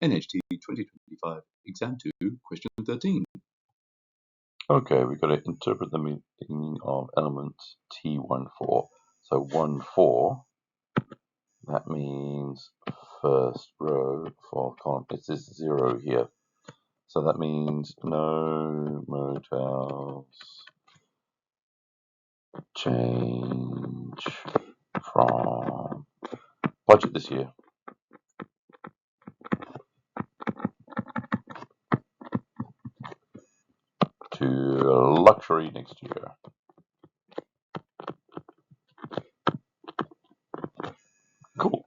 NHT 2025, Exam 2, Question 13. Okay, we've got to interpret the meaning of element T14. So 14, that means first row, fourth column. It's this 0 here. So that means no motels change from budget this year. To luxury next year. Cool.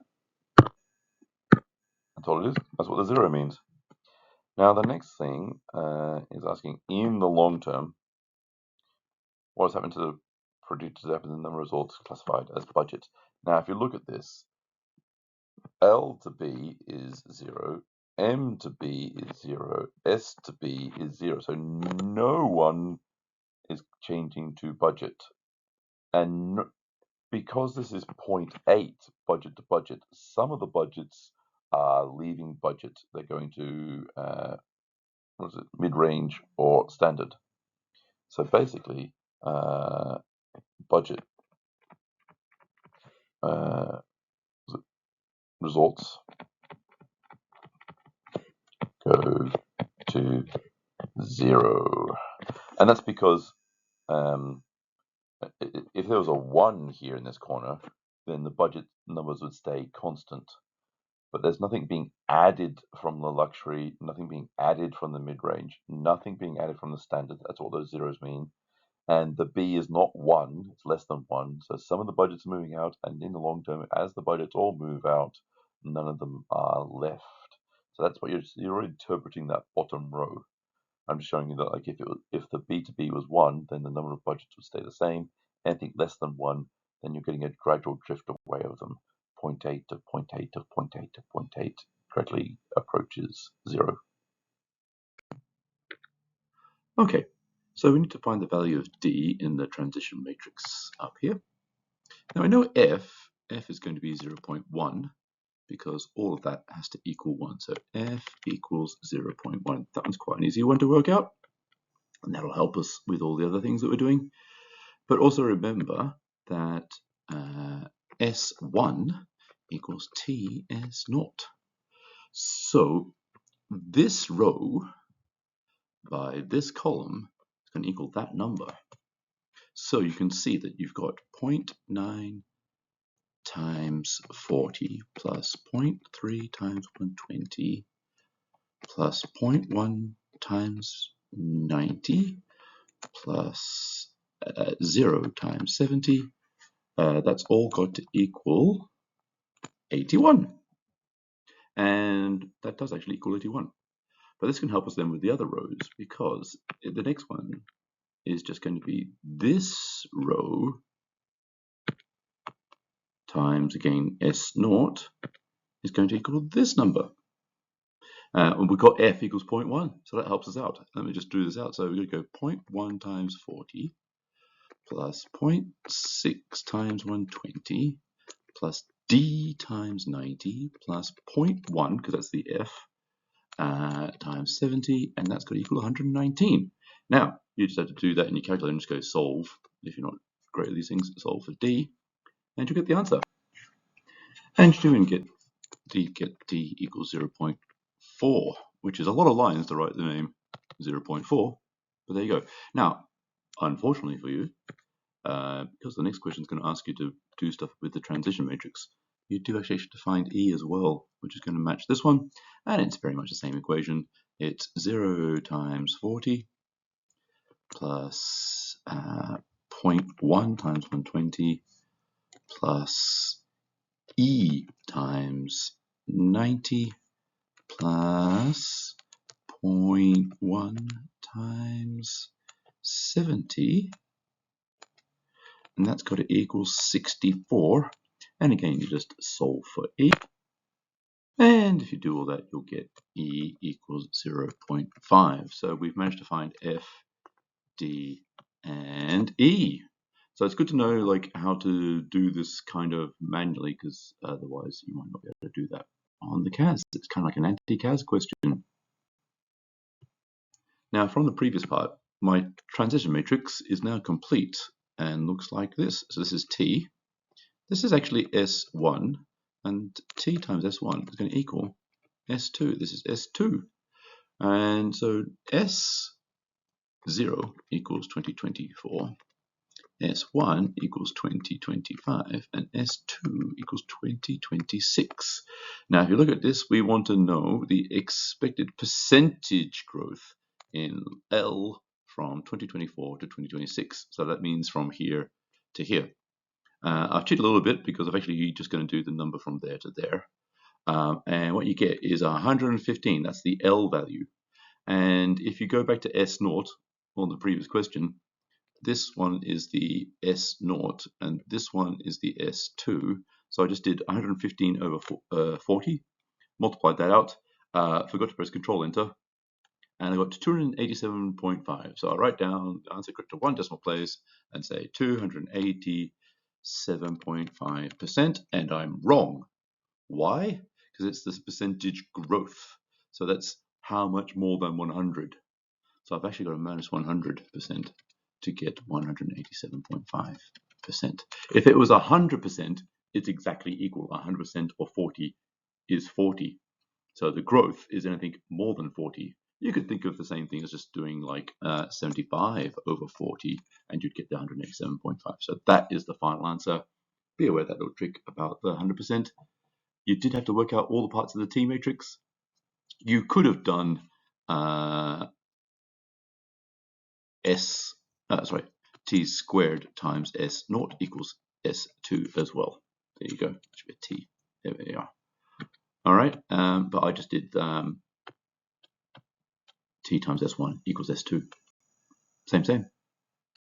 That's all it is. That's what the 0 means. Now the next thing is asking, in the long term, what has happened to the predicted happen in the results classified as budget? Now if you look at this, L to B is 0, M to B is 0, S to B is 0. So no one is changing to budget. And because this is 0.8 budget to budget, some of the budgets are leaving budget. They're going to mid-range or standard. So basically, budget results go to 0, and that's because if there was a 1 here in this corner, then the budget numbers would stay constant. But there's nothing being added from the luxury, nothing being added from the mid-range, nothing being added from the standard. That's what those zeros mean. And the B is not 1, it's less than 1. So some of the budgets are moving out, and in the long term, as the budgets all move out, none of them are left. So that's what you're interpreting that bottom row. I'm just showing you that, like, if the B to B was 1, then the number of budgets would stay the same. Anything less than 1, then you're getting a gradual drift away of them. 0.8 to 0.8 to 0.8 to 0.8 gradually approaches 0. Okay, so we need to find the value of D in the transition matrix up here. Now I know F is going to be 0.1 because all of that has to equal 1. So F equals 0.1. That one's quite an easy one to work out, and that'll help us with all the other things that we're doing. But also remember that S1 equals TS0. So this row by this column is going to equal that number. So you can see that you've got 0.9 times 40 plus 0.3 times 120 plus 0.1 times 90 plus 0 times 70. That's all got to equal 81. And that does actually equal 81. But this can help us then with the other rows, because the next one is just going to be this row times, again, S0 is going to equal this number. And we've got F equals 0.1, so that helps us out. Let me just do this out. So we're going to go 0.1 times 40 plus 0.6 times 120 plus D times 90 plus 0.1, because that's the F, times 70, and that's going to equal 119. Now, you just have to do that in your calculator and just go solve. If you're not great at these things, solve for D, and you get the answer. And you do get D equals 0.4, which is a lot of lines to write the name 0.4, but there you go. Now, unfortunately for you, because the next question is going to ask you to do stuff with the transition matrix, you do actually have to find E as well, which is going to match this one, and it's very much the same equation. It's 0 times 40 plus 0.1 times 120 plus E times 90 plus 0.1 times 70, and that's got to equal 64. And again, you just solve for E. And if you do all that, you'll get E equals 0.5. So we've managed to find F, D, and E. So it's good to know like how to do this kind of manually, because otherwise you might not be able to do that. on the CAS. It's kind of like an anti-CAS question. Now, from the previous part, my transition matrix is now complete and looks like this. So this is T. This is actually S1, and T times S1 is going to equal S2. This is S2. And so S0 equals 2024. S1 equals 2025, and S2 equals 2026. Now, if you look at this, we want to know the expected percentage growth in L from 2024 to 2026. So that means from here to here. I've cheated a little bit because I'm actually just going to do the number from there to there. And what you get is 115. That's the L value. And if you go back to S0 on the previous question, this one is the S0 and this one is the S2. So I just did 115 over 40, multiplied that out, forgot to press Control Enter, and I got 287.5. So I write down the answer correct to one decimal place and say 287.5%, and I'm wrong. Why? Because it's this percentage growth. So that's how much more than 100. So I've actually got a minus 100% to get 187.5%. If it was 100%, it's exactly equal. 100% of 40 is 40. So the growth is anything more than 40. You could think of the same thing as just doing like 75 over 40, and you'd get the 187.5. So that is the final answer. Be aware of that little trick about the 100%. You did have to work out all the parts of the T matrix. You could have done T squared times S0 equals S2 as well. There you go. Should be a T. There we are. All right, but I just did T times S1 equals S2. Same.